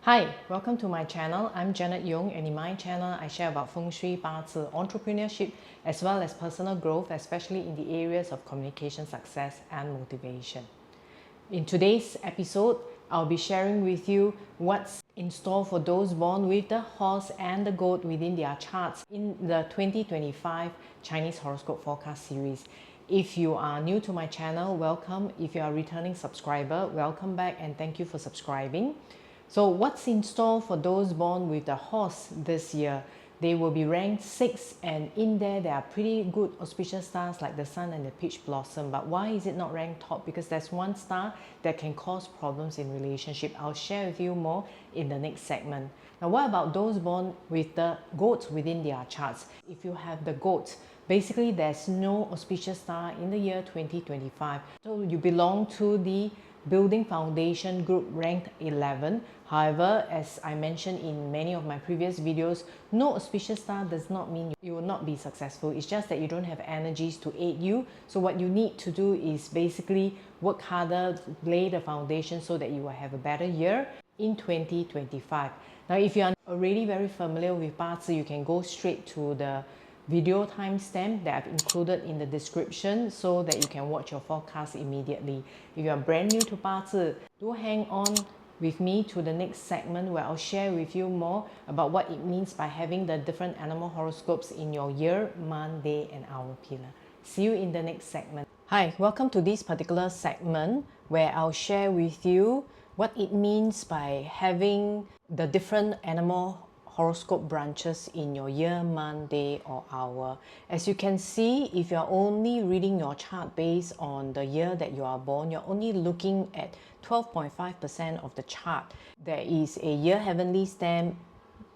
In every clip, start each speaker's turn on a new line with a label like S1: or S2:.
S1: Hi, welcome to my channel. I'm Janet Yong, and in my channel I share about Feng Shui, Bazi, entrepreneurship as well as personal growth, especially in the areas of communication success and motivation. In today's episode, I'll be sharing with you what's in store for those born with the horse and the goat within their charts in the 2025 Chinese Horoscope Forecast series. If you are new to my channel, welcome. If you are a returning subscriber, welcome back and thank you for subscribing. So what's in store for those born with the horse this year? They will be ranked 6, and in there are pretty good auspicious stars like the sun and the peach blossom. But why is it not ranked top? Because there's one star that can cause problems in relationship. I'll share with you more in the next segment. Now, what about those born with the goats within their charts? If you have the goat, basically there's no auspicious star in the year 2025. So you belong to the Building Foundation group ranked 11. However, as I mentioned in many of my previous videos, no auspicious star does not mean you will not be successful. It's just that you don't have energies to aid you. So what you need to do is basically work harder, lay the foundation so that you will have a better year in 2025. Now, if you are already very familiar with Bazi, you can go straight to the video timestamp that I've included in the description so that you can watch your forecast immediately. If you are brand new to Bazi, do hang on with me to the next segment where I'll share with you more about what it means by having the different animal horoscopes in your year, month, day and hour pillar. See you in the next segment. Hi, welcome to this particular segment where I'll share with you what it means by having the different animal horoscope branches in your year, month, day or hour. As you can see, if you're only reading your chart based on the year that you are born, you're only looking at 12.5% of the chart. There is a year heavenly stamp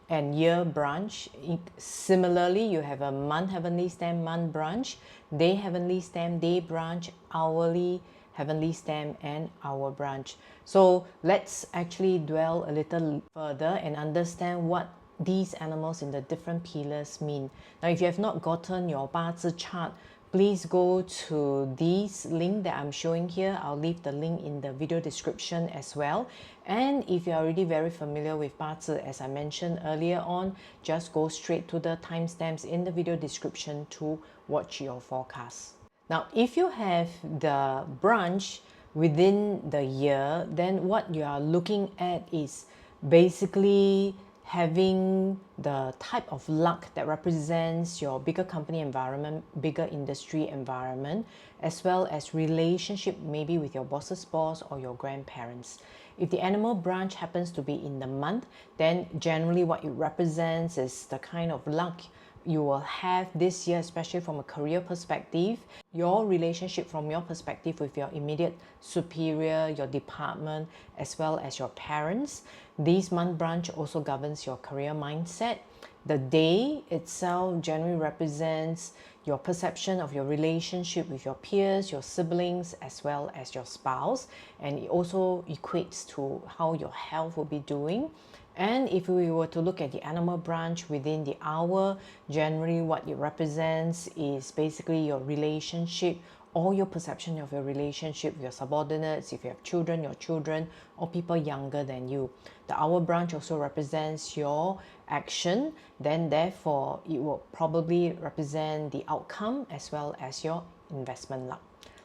S1: and year branch. Similarly, you have a month heavenly stamp, month branch, day heavenly stamp, day branch, hourly heavenly stamp and hour branch. So let's actually dwell a little further and understand what these animals in the different pillars mean. Now, if you have not gotten your Bazi chart, please go to this link that I'm showing here. I'll leave the link in the video description as well. And if you're already very familiar with Bazi, as I mentioned earlier on, just go straight to the timestamps in the video description to watch your forecast. Now, if you have the branch within the year, then what you are looking at is basically having the type of luck that represents your bigger company environment, bigger industry environment, as well as relationship maybe with your boss's boss or your grandparents. If the animal branch happens to be in the month, then generally what it represents is the kind of luck you will have this year, especially from a career perspective, your relationship from your perspective with your immediate superior, your department, as well as your parents. This month branch also governs your career mindset. The day itself generally represents your perception of your relationship with your peers, your siblings, as well as your spouse. And it also equates to how your health will be doing. And if we were to look at the animal branch within the hour, generally what it represents is basically your relationship or your perception of your relationship with your subordinates, if you have children, your children, or people younger than you. The hour branch also represents your action, then therefore it will probably represent the outcome as well as your investment luck.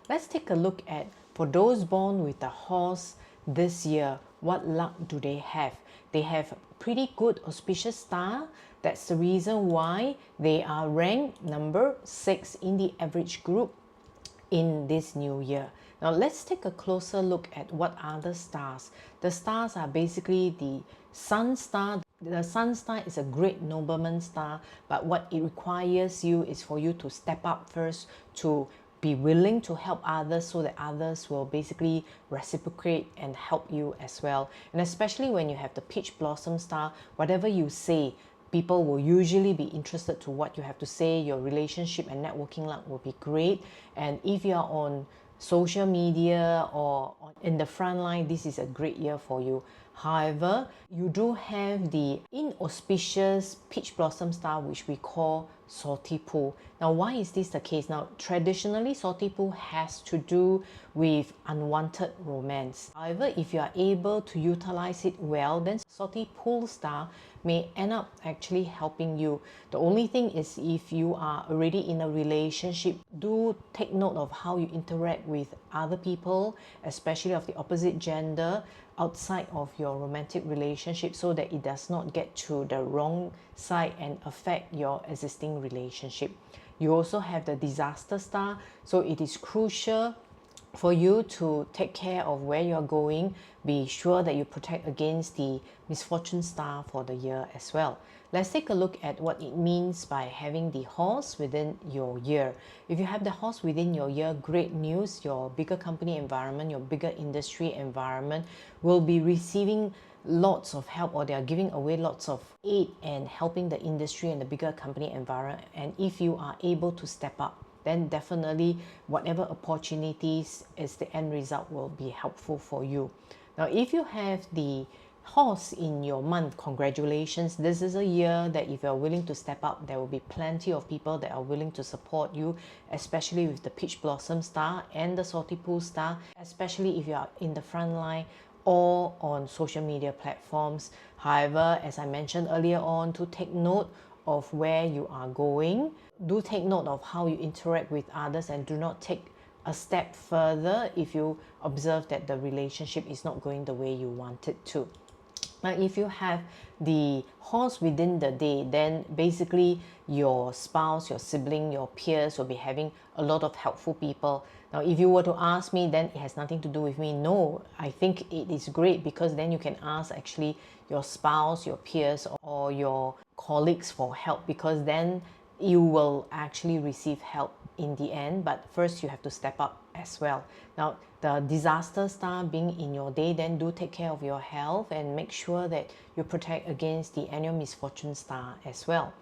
S1: Let's take a look at, for those born with the horse this year, what luck do they have? They have pretty good auspicious star. That's the reason why they are ranked number 6 in the average group in this new year. Now let's take a closer look at what are the stars. The stars are basically the sun star. The sun star is a great nobleman star, but what it requires you is for you to step up first, to be willing to help others so that others will basically reciprocate and help you as well. And especially when you have the peach blossom star, whatever you say, people will usually be interested to what you have to say. Your relationship and networking luck will be great. And if you are on social media or in the front line, this is a great year for you. However, you do have the inauspicious peach blossom star, which we call salty pool. Now, why is this the case? Now, traditionally, salty pool has to do with unwanted romance. However, if you are able to utilize it well, then salty pool star may end up actually helping you. The only thing is, if you are already in a relationship, do take note of how you interact with other people, especially of the opposite gender, outside of your romantic relationship, so that it does not get to the wrong side and affect your existing relationship. You also have the disaster star, so it is crucial for you to take care of where you're going. Be sure that you protect against the misfortune star for the year as well. Let's take a look at what it means by having the horse within your year. If you have the horse within your year, great news. Your bigger company environment, your bigger industry environment will be receiving lots of help, or they are giving away lots of aid and helping the industry and the bigger company environment. And if you are able to step up, then definitely whatever opportunities is the end result will be helpful for you. Now, if you have the horse in your month, congratulations. This is a year that if you're willing to step up, there will be plenty of people that are willing to support you, especially with the peach blossom star and the salty pool star, especially if you are in the front line or on social media platforms. However, as I mentioned earlier on, to take note of where you are going, do take note of how you interact with others, and do not take a step further if you observe that the relationship is not going the way you want it to. Now, if you have the horse within the day, then basically your spouse, your sibling, your peers will be having a lot of helpful people. Now, if you were to ask me, then it has nothing to do with me. No, I think it is great, because then you can ask actually your spouse, your peers, or your colleagues for help, because then you will actually receive help in the end. But first you have to step up as well. Now, the disaster star being in your day, then do take care of your health and make sure that you protect against the annual misfortune star as well.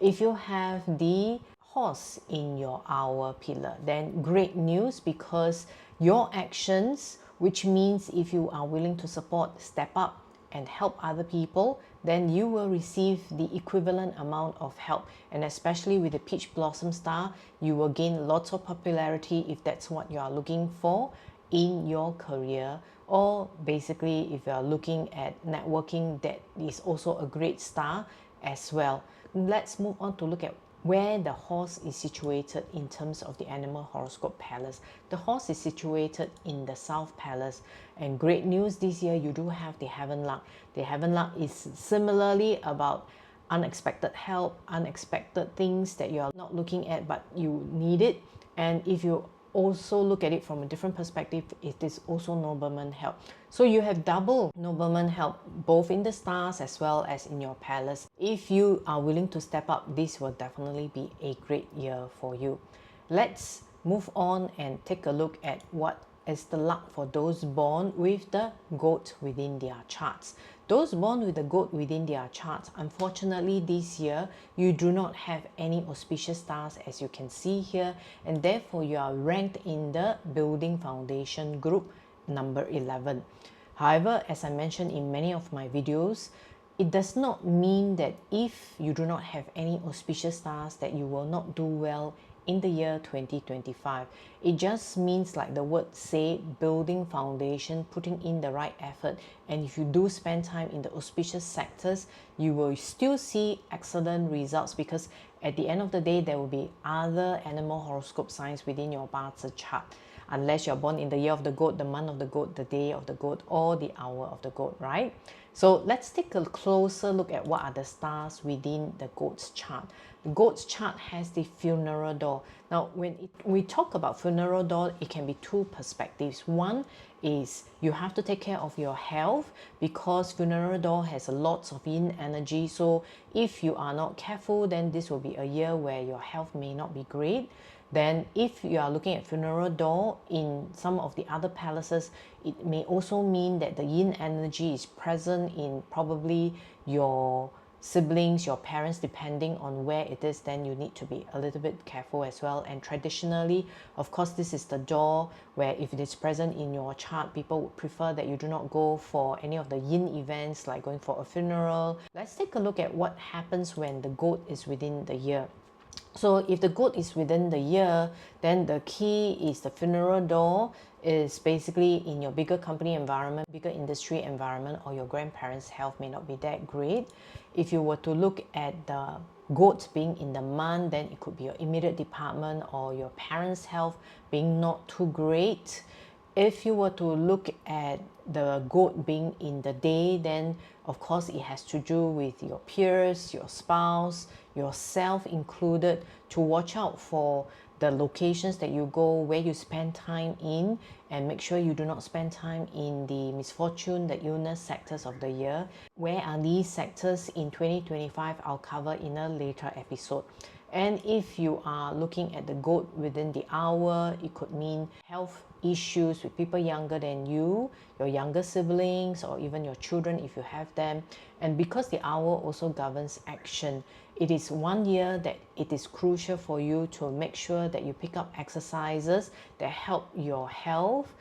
S1: If you have the horse in your hour pillar, then great news, because your actions, which means if you are willing to support, step up and help other people, then you will receive the equivalent amount of help. And especially with the peach blossom star, you will gain lots of popularity if that's what you are looking for in your career, or basically if you are looking at networking, that is also a great star as well. Let's move on to look at where the horse is situated in terms of the animal horoscope palace. The horse is situated in the South Palace, and great news this year, you do have the Heaven Luck. The Heaven Luck is similarly about unexpected help, unexpected things that you are not looking at but you need it. And if you also look at it from a different perspective, it is also nobleman help. So you have double nobleman help, both in the stars as well as in your palace. If you are willing to step up, this will definitely be a great year for you. Let's move on and take a look at what is the luck for those born with the goat within their charts. Those born with the goat within their charts, unfortunately this year, you do not have any auspicious stars, as you can see here, and therefore you are ranked in the building foundation group number 11. However, as I mentioned in many of my videos, it does not mean that if you do not have any auspicious stars that you will not do well in the year 2025. It just means, like the word say, building foundation, putting in the right effort. And if you do spend time in the auspicious sectors, you will still see excellent results, because at the end of the day, there will be other animal horoscope signs within your Bazi chart. Unless you're born in the year of the goat, the month of the goat, the day of the goat, or the hour of the goat, right? So let's take a closer look at what are the stars within the goat's chart. The goat's chart has the funeral door. Now, when we talk about funeral door, it can be two perspectives. One is you have to take care of your health, because funeral door has lots of yin energy. So if you are not careful, then this will be a year where your health may not be great. Then if you are looking at funeral door in some of the other palaces, it may also mean that the yin energy is present in probably your siblings, your parents, depending on where it is, then you need to be a little bit careful as well. And traditionally, of course, this is the door where if it is present in your chart, people would prefer that you do not go for any of the yin events like going for a funeral. Let's take a look at what happens when the goat is within the year. So if the goat is within the year, then the key is the funeral door is basically in your bigger company environment, bigger industry environment, or your grandparents' health may not be that great. If you were to look at the goat being in the month, then it could be your immediate department or your parents' health being not too great. If you were to look at the goat being in the day, then of course it has to do with your peers, your spouse, yourself included, to watch out for the locations that you go, where you spend time in, and make sure you do not spend time in the misfortune, the illness sectors of the year. Where are these sectors in 2025? I'll cover in a later episode. And if you are looking at the goat within the hour, it could mean health issues with people younger than you, your younger siblings, or even your children if you have them. And because the hour also governs action, it is 1 year that it is crucial for you to make sure that you pick up exercises that help your health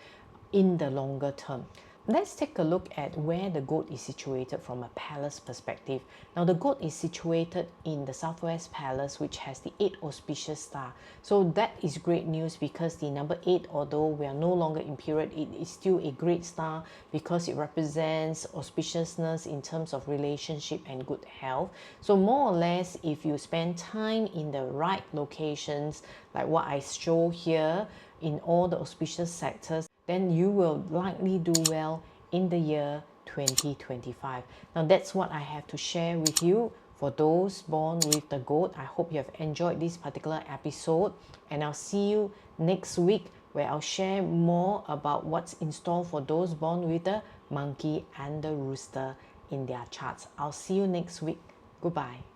S1: in the longer term. Let's take a look at where the goat is situated from a palace perspective. Now the goat is situated in the Southwest Palace, which has the 8 auspicious star. So that is great news because the number 8, although we are no longer in period, it is still a great star because it represents auspiciousness in terms of relationship and good health. So more or less, if you spend time in the right locations, like what I show here in all the auspicious sectors, then you will likely do well in the year 2025. Now that's what I have to share with you for those born with the goat. I hope you have enjoyed this particular episode, and I'll see you next week where I'll share more about what's in store for those born with the monkey and the rooster in their charts. I'll see you next week. Goodbye.